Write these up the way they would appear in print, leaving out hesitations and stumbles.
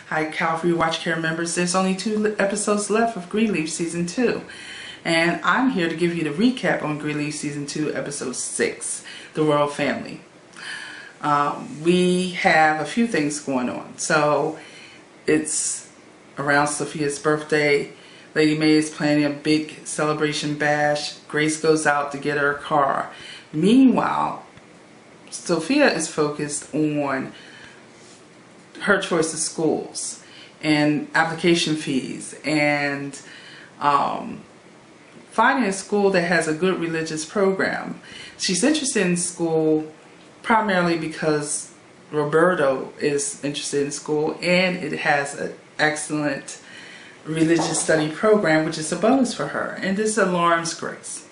Hi Calvary Watch Care members, there's only 2 episodes left of Greenleaf Season 2. And I'm here to give you the recap on Greenleaf Season 2, Episode 6, The Royal Family. We have a few things going on. So, it's around Sophia's birthday. Lady Mae is planning a big celebration bash. Grace goes out to get her car. Meanwhile, Sophia is focused on her choice of schools and application fees and finding a school that has a good religious program. She's interested in school primarily because Roberto is interested in school and it has an excellent religious study program, which is a bonus for her. And this alarms Grace.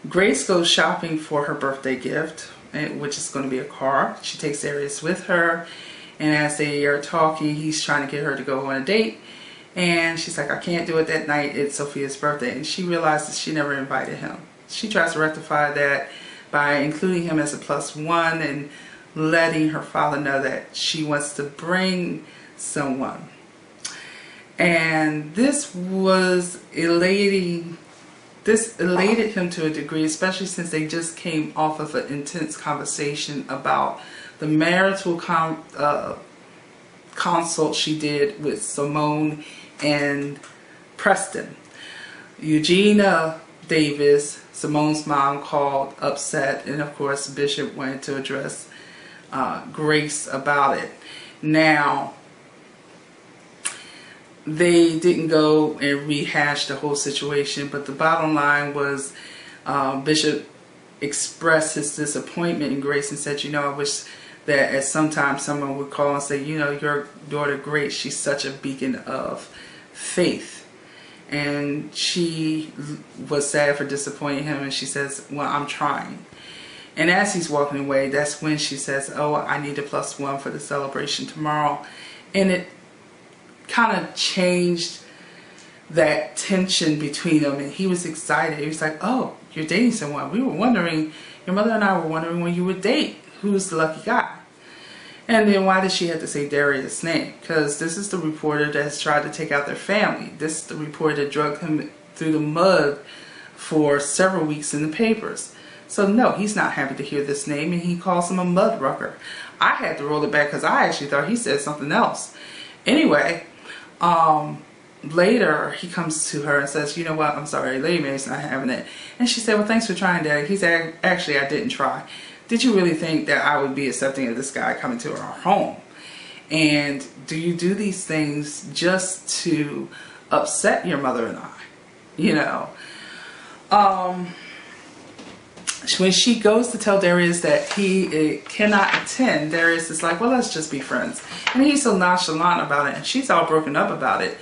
Grace goes shopping for her birthday gift, which is going to be a car. She takes Darius with her. And as they are talking, he's trying to get her to go on a date. And she's like, I can't do it that night. It's Sophia's birthday. And she realizes she never invited him. She tries to rectify that by including him as a +1 and letting her father know that she wants to bring someone. And this was elating. This elated him to a degree, especially since they just came off of an intense conversation about the marital consult she did with Simone and Preston. Eugenia Davis, Simone's mom, called upset, and of course Bishop went to address Grace about it. Now, they didn't go and rehash the whole situation, but the bottom line was Bishop expressed his disappointment in Grace and said, you know, I wish that at some time someone would call and say, you know, your daughter Grace, she's such a beacon of faith. And she was sad for disappointing him, and she says, well, I'm trying. And as he's walking away, that's when she says, oh, I need a +1 for the celebration tomorrow. And it kind of changed that tension between them, and he was excited. He was like, oh, you're dating someone. We were wondering, your mother and I were wondering when you would date. Who's the lucky guy? And then why did she have to say Darius' name? Because this is the reporter that's tried to take out their family. This is the reporter that drugged him through the mud for several weeks in the papers. So no, he's not happy to hear this name, and he calls him a mud rucker. I had to roll it back because I actually thought he said something else. Anyway, later he comes to her and says, you know what, I'm sorry, Lady Mae's not having it. And she said, well, thanks for trying, Daddy. He said, actually, I didn't try. Did you really think that I would be accepting of this guy coming to our home? And do you do these things just to upset your mother and I? You know, when she goes to tell Darius that he cannot attend, Darius is like, well, let's just be friends. And he's so nonchalant about it, and she's all broken up about it.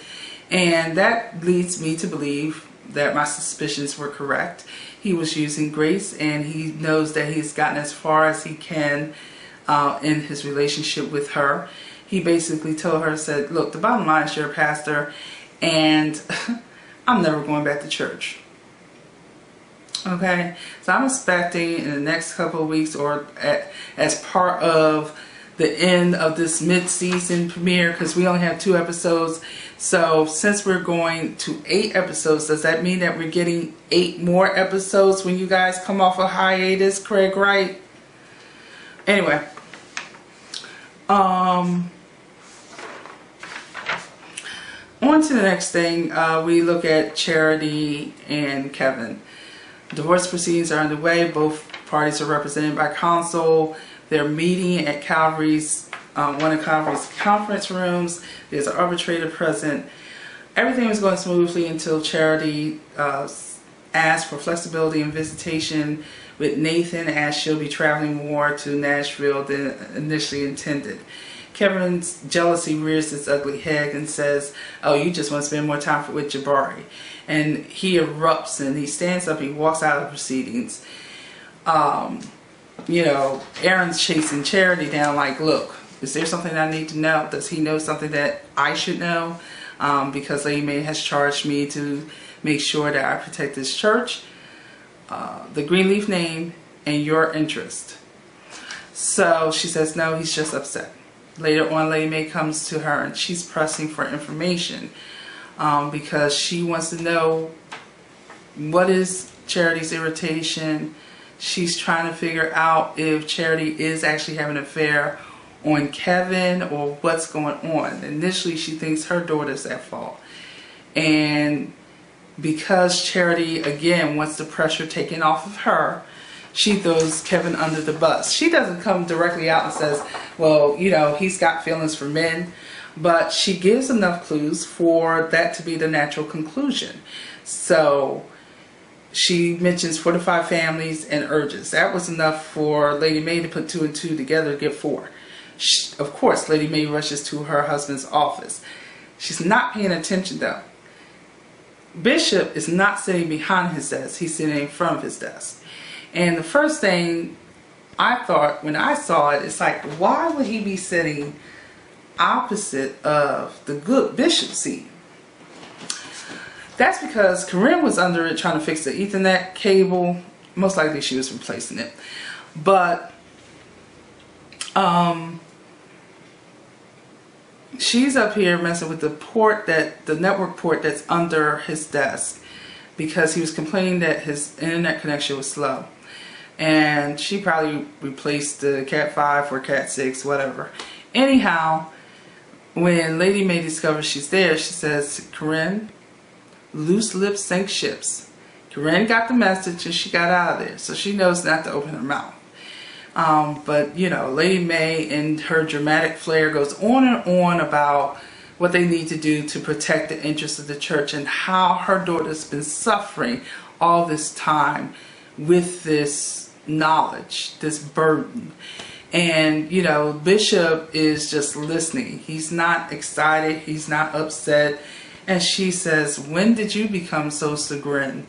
And that leads me to believe that my suspicions were correct. He was using Grace, and he knows that he's gotten as far as he can in his relationship with her. He basically told her, said, look, the bottom line is you're a pastor, and I'm never going back to church. Okay, so I'm expecting in the next couple of weeks, or as part of the end of this mid-season premiere, because we only have 2 episodes. So since we're going to 8 episodes, does that mean that we're getting 8 more episodes when you guys come off a hiatus, Craig, right? Anyway, on to the next thing. We look at Charity and Kevin. Divorce proceedings are underway. Both parties are represented by counsel. They're meeting at Calvary's one of Congress conference rooms. There's an arbitrator present. Everything was going smoothly until Charity asked for flexibility and visitation with Nathan, as she'll be traveling more to Nashville than initially intended. Kevin's jealousy rears its ugly head and says, "Oh, you just want to spend more time with Jabari." And he erupts and he stands up, he walks out of the proceedings. Aaron's chasing Charity down like, "Look, is there something I need to know? Does he know something that I should know? Because Lady Mae has charged me to make sure that I protect this church, the Greenleaf name, and your interest." So she says, "No, he's just upset." Later on, Lady Mae comes to her and she's pressing for information because she wants to know what is Charity's irritation. She's trying to figure out if Charity is actually having an affair on Kevin or what's going on. Initially, she thinks her daughter's at fault. And because Charity, again, wants the pressure taken off of her, she throws Kevin under the bus. She doesn't come directly out and says, well, he's got feelings for men. But she gives enough clues for that to be the natural conclusion. So she mentions 4 to 5 families and urges. That was enough for Lady Mae to put 2 and 2 together to get 4. Of course, Lady Mae rushes to her husband's office. She's not paying attention though. Bishop is not sitting behind his desk. He's sitting in front of his desk. And the first thing I thought when I saw it, it's like, why would he be sitting opposite of the good Bishop seat? That's because Corinne was under it trying to fix the Ethernet cable. Most likely she was replacing it. But she's up here messing with the network port that's under his desk because he was complaining that his internet connection was slow. And she probably replaced the Cat 5 for Cat 6, whatever. Anyhow, when Lady Mae discovers she's there, she says, "Corinne, loose lips sink ships." Corinne got the message and she got out of there. So she knows not to open her mouth. But Lady Mae and her dramatic flair goes on and on about what they need to do to protect the interests of the church and how her daughter's been suffering all this time with this knowledge, this burden. And Bishop is just listening. He's not excited, he's not upset. And she says, "When did you become so chagrined?"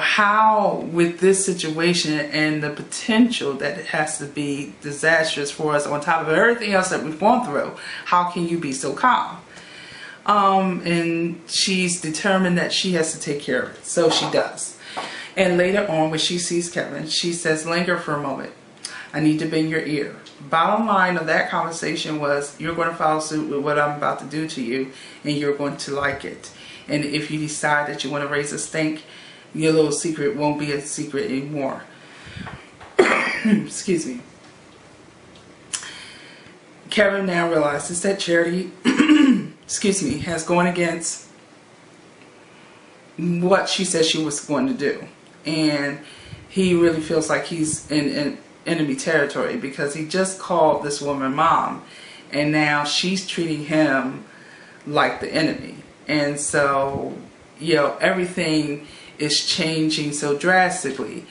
How with this situation and the potential that it has to be disastrous for us on top of everything else that we've gone through, how can you be so calm? And she's determined that she has to take care of it. So she does. And later on, when she sees Kevin, she says, "Linger for a moment. I need to bend your ear." Bottom line of that conversation was, you're going to follow suit with what I'm about to do to you, and you're going to like it. And if you decide that you want to raise a stink, your little secret won't be a secret anymore. Excuse me. Kevin now realizes that Charity has gone against what she said she was going to do. And he really feels like he's in enemy territory because he just called this woman mom. And now she's treating him like the enemy. And so, everything is changing so drastically.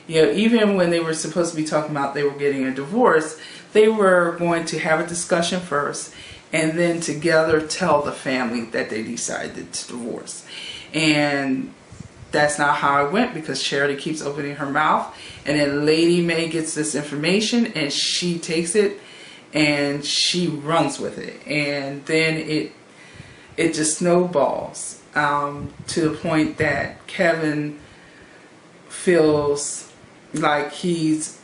Even when they were supposed to be talking about they were getting a divorce, they were going to have a discussion first and then together tell the family that they decided to divorce. And that's not how it went because Charity keeps opening her mouth, and then Lady Mae gets this information and she takes it and she runs with it, and then it just snowballs to the point that Kevin feels like he's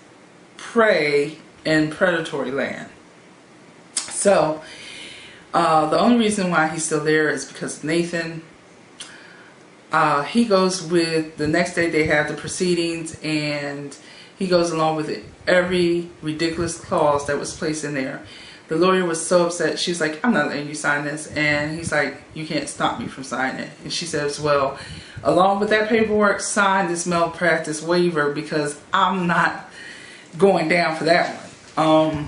prey in predatory land. So the only reason why he's still there is because of Nathan. He goes with, the next day they have the proceedings, and he goes along with every ridiculous clause that was placed in there. The lawyer was so upset. She's like, "I'm not letting you sign this." And he's like, "You can't stop me from signing it." And she says, "Well, along with that paperwork, sign this malpractice waiver because I'm not going down for that one.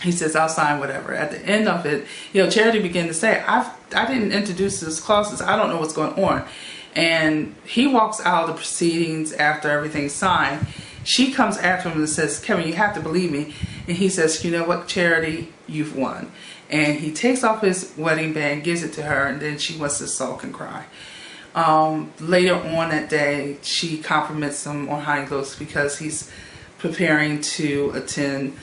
He says, I'll sign whatever. At the end of it, Charity began to say, I didn't introduce this clauses. I don't know what's going on. And he walks out of the proceedings after everything's signed. She comes after him and says, Kevin, you have to believe me. And he says, you know what, Charity, you've won. And he takes off his wedding band, gives it to her, and then she wants to sulk and cry. Later on that day, she compliments him on how he looks because he's preparing to attend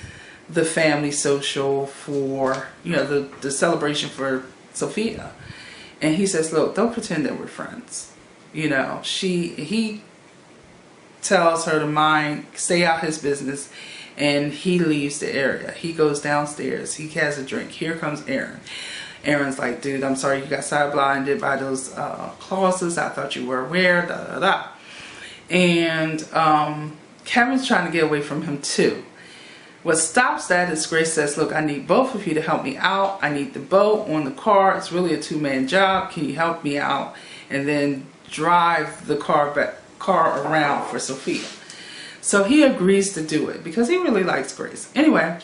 the family social for, the celebration for Sophia. And he says, look, don't pretend that we're friends. He tells her to stay out his business, and he leaves the area. He goes downstairs. He has a drink. Here comes Aaron. Aaron's like, dude, I'm sorry you got sideblinded by those clauses. I thought you were aware, da da da. And Kevin's trying to get away from him too. What stops that is Grace says, look, I need both of you to help me out. I need the boat on the car. It's really a two-man job. Can you help me out? And then drive the car around for Sophia. So he agrees to do it because he really likes Grace. Anyway,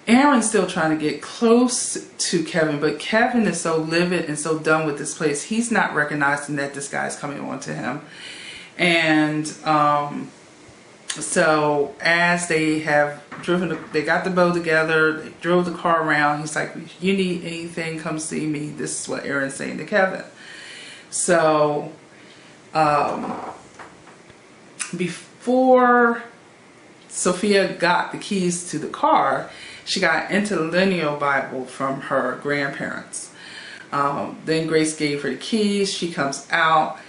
Aaron's still trying to get close to Kevin, but Kevin is so livid and so done with this place, he's not recognizing that this guy's coming on to him. And so as they have driven, they got the boat together, they drove the car around. He's like, you need anything, come see me. This is what Aaron's saying to Kevin. So before Sophia got the keys to the car, she got an interlineal Bible from her grandparents. Then Grace gave her the keys. She comes out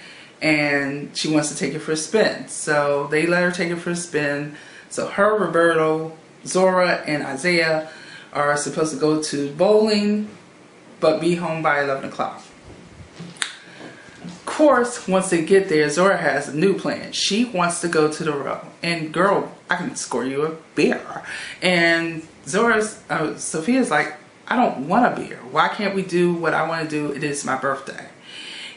and she wants to take it for a spin. So they let her take it for a spin. So her, Roberto, Zora, and Isaiah are supposed to go to bowling, but be home by 11 o'clock. Of course, once they get there, Zora has a new plan. She wants to go to the row. And girl, I can score you a beer. And Sophia's like, I don't want a beer. Why can't we do what I want to do? It is my birthday.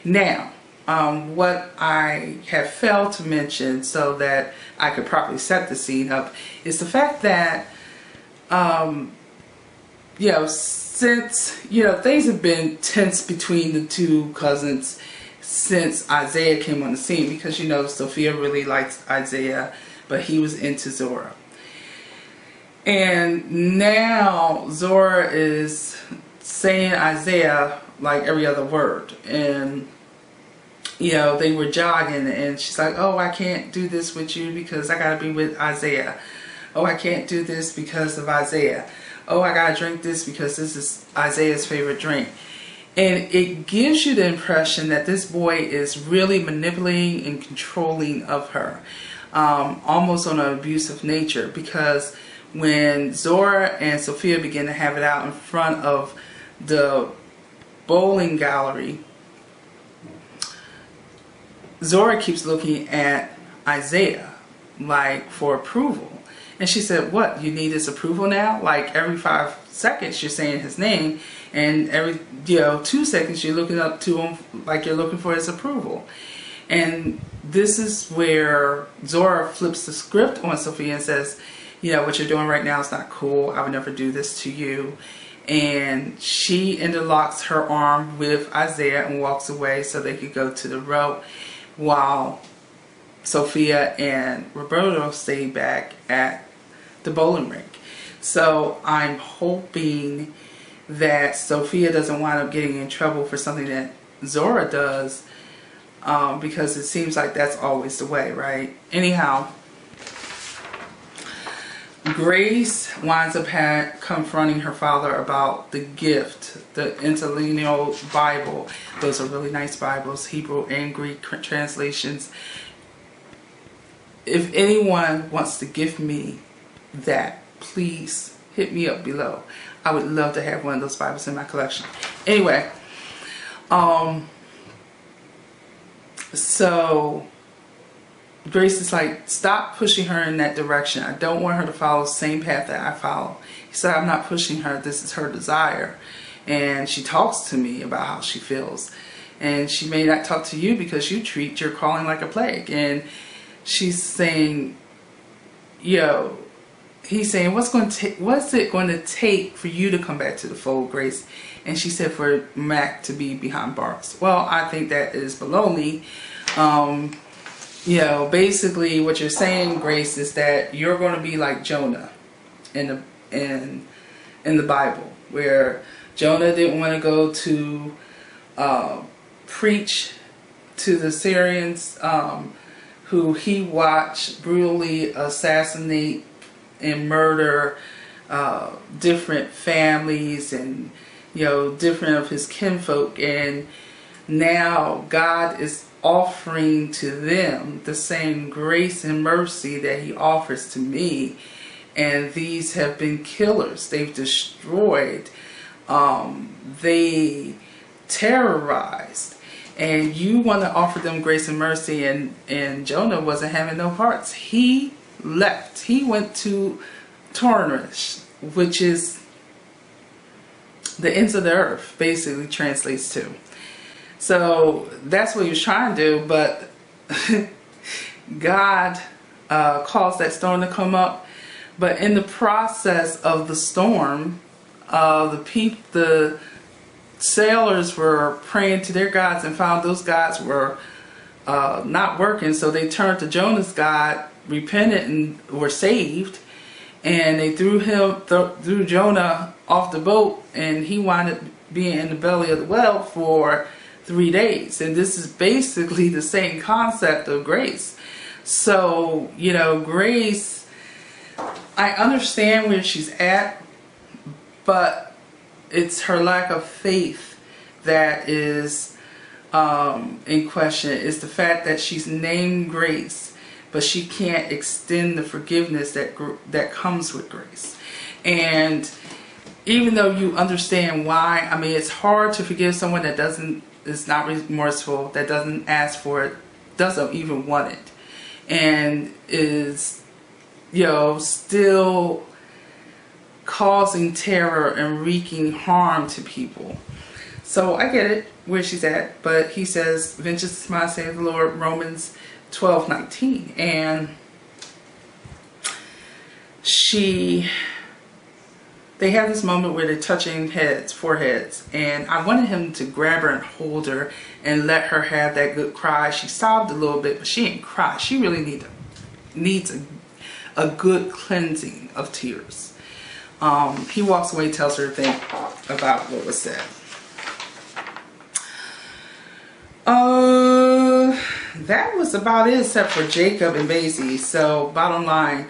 Now, what I have failed to mention so that I could properly set the scene up is the fact that, since, things have been tense between the two cousins since Isaiah came on the scene, because, Sophia really likes Isaiah, but he was into Zora. And now Zora is saying Isaiah like every other word. And they were jogging and she's like, oh, I can't do this with you because I gotta be with Isaiah. Oh, I can't do this because of Isaiah. Oh, I gotta drink this because this is Isaiah's favorite drink. And it gives you the impression that this boy is really manipulating and controlling of her, almost on an abusive nature, because when Zora and Sophia begin to have it out in front of the bowling gallery, Zora keeps looking at Isaiah like for approval. And she said, what, you need his approval now? Like every 5 seconds you're saying his name, and every 2 seconds you're looking up to him like you're looking for his approval. And this is where Zora flips the script on Sophia and says, what you're doing right now is not cool. I would never do this to you. And she interlocks her arm with Isaiah and walks away so they could go to the row, while Sophia and Roberto stay back at the bowling rink. So I'm hoping that Sophia doesn't wind up getting in trouble for something that Zora does, because it seems like that's always the way, right? Anyhow, Grace winds up confronting her father about the gift, the interlineal Bible. Those are really nice Bibles, Hebrew and Greek translations. If anyone wants to give me that, please hit me up below. I would love to have one of those Bibles in my collection. Anyway, so Grace is like, stop pushing her in that direction. I don't want her to follow the same path that I follow. He said, I'm not pushing her. This is her desire. And she talks to me about how she feels. And she may not talk to you because you treat your calling like a plague. And she's saying, he's saying, what's it going to take for you to come back to the fold, Grace? And she said, for Mac to be behind bars. Well, I think that is baloney. Basically what you're saying, Grace, is that you're going to be like Jonah in the Bible, where Jonah didn't want to go to preach to the Syrians, who he watched brutally assassinate and murder different families and different of his kinfolk, and now God is offering to them the same grace and mercy that he offers to me, and these have been killers. They've destroyed, they terrorized, and you want to offer them grace and mercy, and Jonah wasn't having no parts. He left. He went to Tarshish, which is the ends of the earth, basically translates to. So that's what he was trying to do, but God caused that storm to come up. But in the process of the storm, the sailors were praying to their gods and found those gods were not working. So they turned to Jonah's God, repented, and were saved. And they threw Jonah off the boat, and he wound up being in the belly of the whale for 3 days. And this is basically the same concept of grace. So, Grace, I understand where she's at, but it's her lack of faith that is in question. It's the fact that she's named Grace, but she can't extend the forgiveness that comes with grace. And even though you understand why, it's hard to forgive someone that is not remorseful, that doesn't ask for it, doesn't even want it, and is, still causing terror and wreaking harm to people. So I get it where she's at, but he says, vengeance is mine, saith the Lord, Romans 12:19, and they have this moment where they're touching foreheads, and I wanted him to grab her and hold her and let her have that good cry. She sobbed a little bit, but she didn't cry. She really needs a good cleansing of tears. He walks away, tells her to think about what was said. That was about it, except for Jacob and Basie. So bottom line,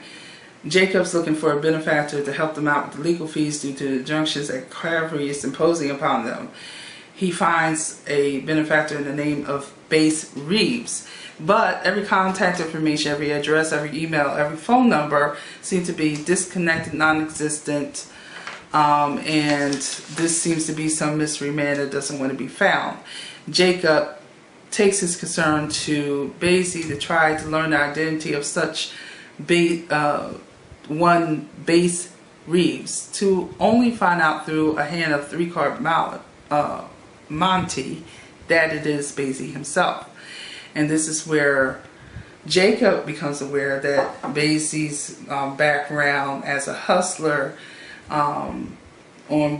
Jacob's looking for a benefactor to help them out with the legal fees due to the injunctions that Calvary is imposing upon them. He finds a benefactor in the name of Base Reeves. But every contact information, every address, every email, every phone number seem to be disconnected, non-existent. And this seems to be some mystery man that doesn't want to be found. Jacob takes his concern to Basie to try to learn the identity of such one Base Reeves, to only find out through a hand of 3-card Monty that it is Basie himself. And this is where Jacob becomes aware that Basie's background as a hustler on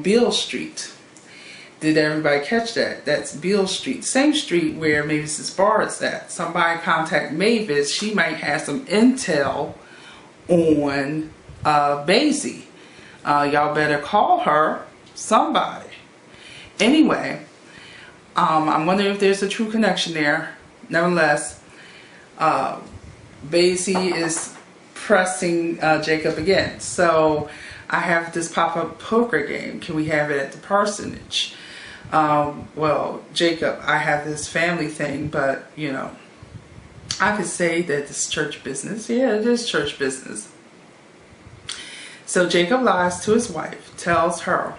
Beale Street. Did everybody catch that? That's Beale Street. Same street where Mavis's bar is at. Somebody contact Mavis. She might have some intel on Basie. Y'all better call her. Somebody. Anyway, I'm wondering if there's a true connection there. Nevertheless, Basie is pressing Jacob again. So I have this pop-up poker game. Can we have it at the parsonage? Well, Jacob, I have this family thing, but I could say that it's church business. Yeah, it is church business. So Jacob lies to his wife, tells her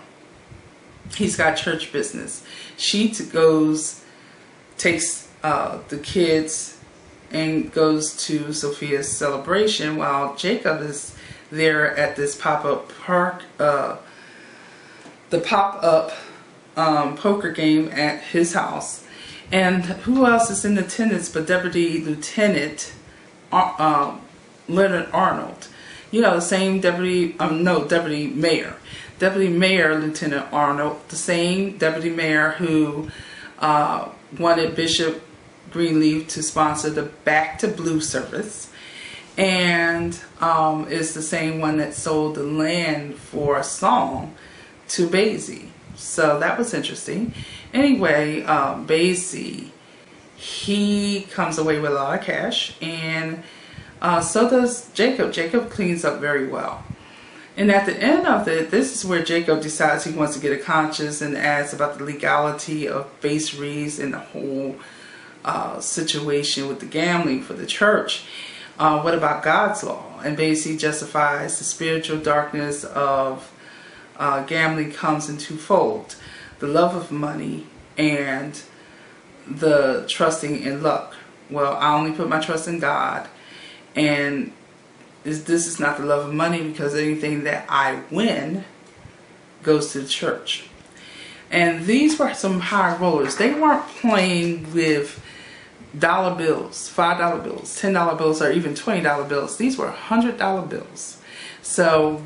he's got church business. She takes the kids and goes to Sophia's celebration while Jacob is there at this pop-up park, the pop-up poker game at his house. And who else is in attendance but Deputy Lieutenant Leonard Arnold? the same deputy mayor. Deputy Mayor Lieutenant Arnold, the same deputy mayor who wanted Bishop Greenleaf to sponsor the Back to Blue service, and is the same one that sold the land for a song to Basie. So that was interesting. Anyway, Basie, he comes away with a lot of cash, and so does Jacob. Jacob cleans up very well. And at the end of it, this is where Jacob decides he wants to get a conscience and asks about the legality of base reads and the whole situation with the gambling for the church. What about God's law? And basically justifies the spiritual darkness of gambling comes in twofold: the love of money and the trusting in luck. Well, I only put my trust in God, and this is not the love of money, because anything that I win goes to the church. And these were some high rollers. They weren't playing with dollar bills, $5 bills, $10 bills, or even $20 bills. These were $100 bills. So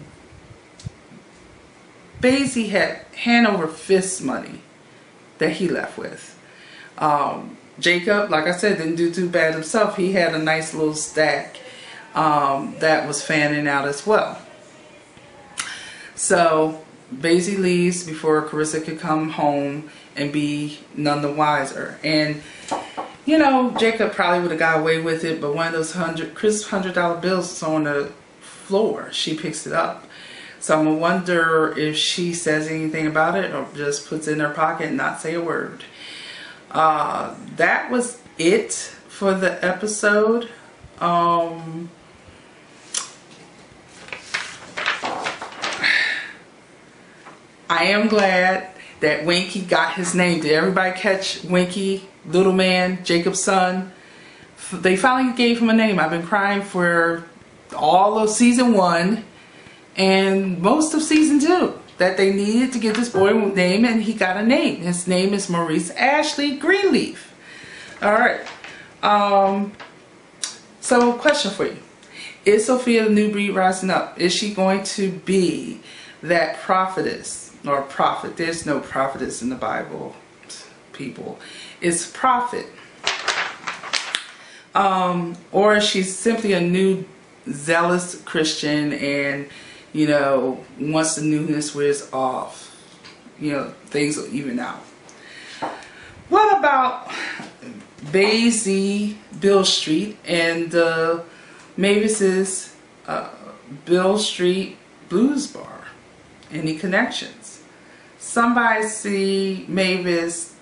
Basie had hand over fist money that he left with. Jacob, like I said, didn't do too bad himself. He had a nice little stack that was fanning out as well. So Basie leaves before Carissa could come home and be none the wiser. And Jacob probably would have got away with it, but one of those crisp $100 bills is on the floor. She picks it up. So I'm gonna wonder if she says anything about it or just puts it in her pocket and not say a word. That was it for the episode. I am glad that Winky got his name. Did everybody catch Winky, little man, Jacob's son? They finally gave him a name. I've been crying for all of season 1 and most of season 2 that they needed to give this boy a name, and he got a name. His name is Maurice Ashley Greenleaf. Alright. So question for you. Is Sophia the new breed rising up? Is she going to be that prophetess? Or prophet. There's no prophetess in the Bible, people. It's prophet. Or she's simply a new zealous Christian and, once the newness wears off, things will even out. What about Basie Bill Street and Mavis's Bill Street Blues Bar? Any connections? Somebody see Mavis,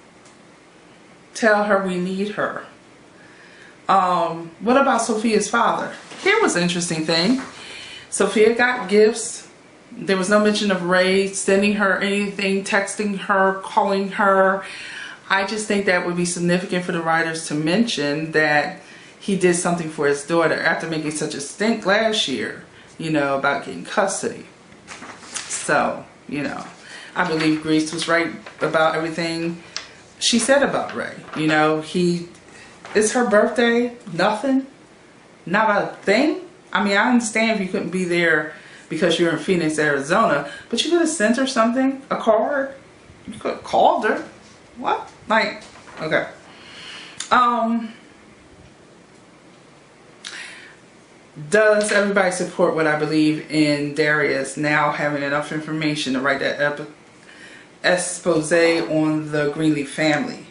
tell her we need her. What about Sophia's father? Here was an interesting thing. Sophia got gifts. There was no mention of Ray sending her anything, texting her, calling her. I just think that would be significant for the writers to mention that he did something for his daughter after making such a stink last year, about getting custody. So, I believe Grace was right about everything she said about Ray. It's her birthday, nothing, not a thing. I mean, I understand if you couldn't be there because you're in Phoenix, Arizona, but you could have sent her something, a card. You could have called her. What? Okay. Does everybody support what I believe in Darius now having enough information to write that expose on the Greenleaf family?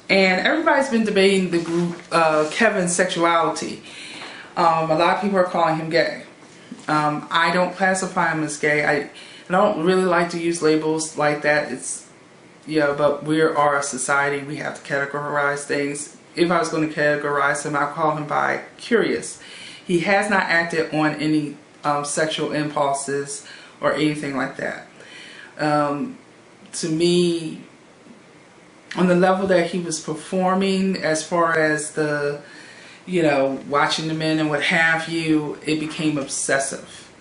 And everybody's been debating the group Kevin's sexuality. A lot of people are calling him gay. I don't classify him as gay. I don't really like to use labels like that. But we are a society. We have to categorize things. If I was going to categorize him, I'd call him bi-curious. He has not acted on any sexual impulses or anything like that. To me, on the level that he was performing, as far as the, watching the men and what have you, it became obsessive.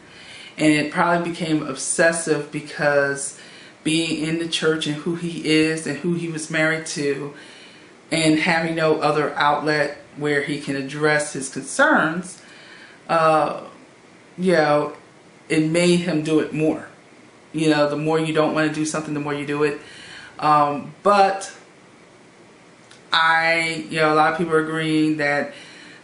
And it probably became obsessive because being in the church and who he is and who he was married to, and having no other outlet where he can address his concerns, you know, it made him do it more. You know, the more you don't want to do something, the more you do it. But you know, a lot of people are agreeing that,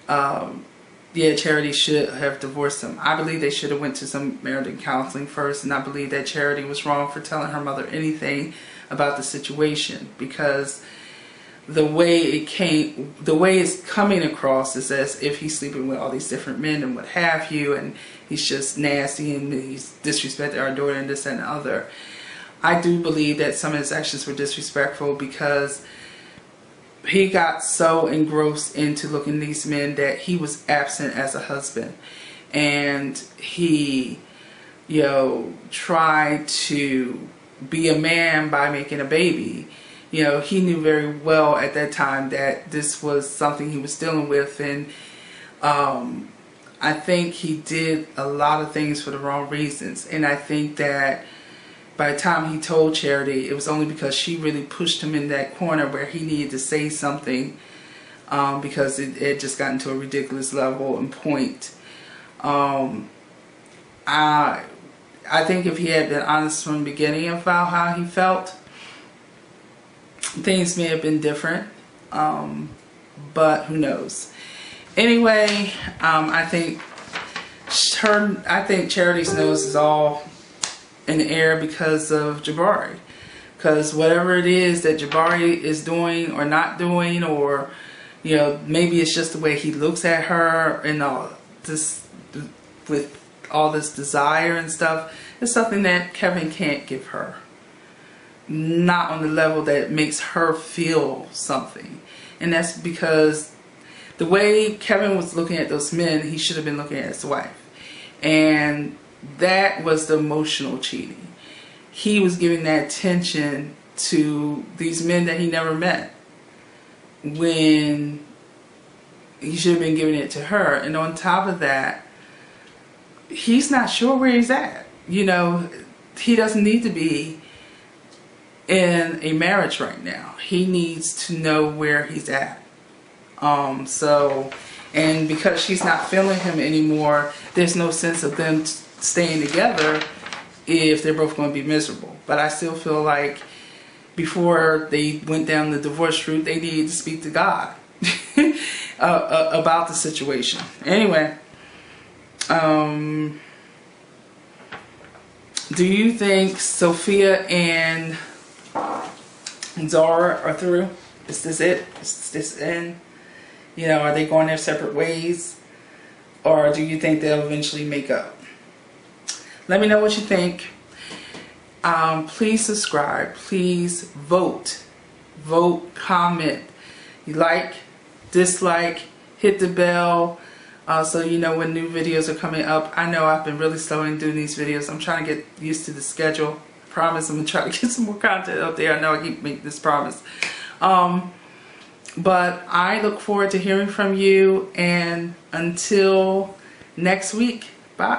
yeah, Charity should have divorced him. I believe they should have went to some marital counseling first, and I believe that Charity was wrong for telling her mother anything about the situation, because the way it's coming across is as if he's sleeping with all these different men and what have you, and he's just nasty and he's disrespected our daughter and this and the other. I do believe that some of his actions were disrespectful because he got so engrossed into looking at these men that he was absent as a husband, and he, you know, tried to be a man by making a baby. You know, he knew very well at that time that this was something he was dealing with, and I think he did a lot of things for the wrong reasons. And I think that by the time he told Charity, it was only because she really pushed him in that corner where he needed to say something, because it had just gotten to a ridiculous level and point. I think if he had been honest from the beginning about how he felt, things may have been different, but who knows. Anyway, I think Charity's nose is all in the air because of Jabari. Because whatever it is that Jabari is doing or not doing, or, you know, maybe it's just the way he looks at her and all this, with all this desire and stuff, it's something that Kevin can't give her. Not on the level that makes her feel something. And that's because the way Kevin was looking at those men, he should have been looking at his wife. And that was the emotional cheating. He was giving that attention to these men that he never met, when he should have been giving it to her. And on top of that, he's not sure where he's at. You know, he doesn't need to be in a marriage right now. He needs to know where he's at. And because she's not feeling him anymore, there's no sense of them staying together if they're both going to be miserable. But I still feel like before they went down the divorce route, they needed to speak to God about the situation. Anyway, do you think Sophia and Zara are through? Is this it? Is this in? You know, are they going their separate ways? Or do you think they'll eventually make up? Let me know what you think. Please subscribe. Please vote. Vote, comment. You like, dislike, hit the bell, so you know when new videos are coming up. I know I've been really slow in doing these videos. I'm trying to get used to the schedule. I promise I'm going to try to get some more content up there. I know I keep making this promise. But I look forward to hearing from you, and until next week, bye.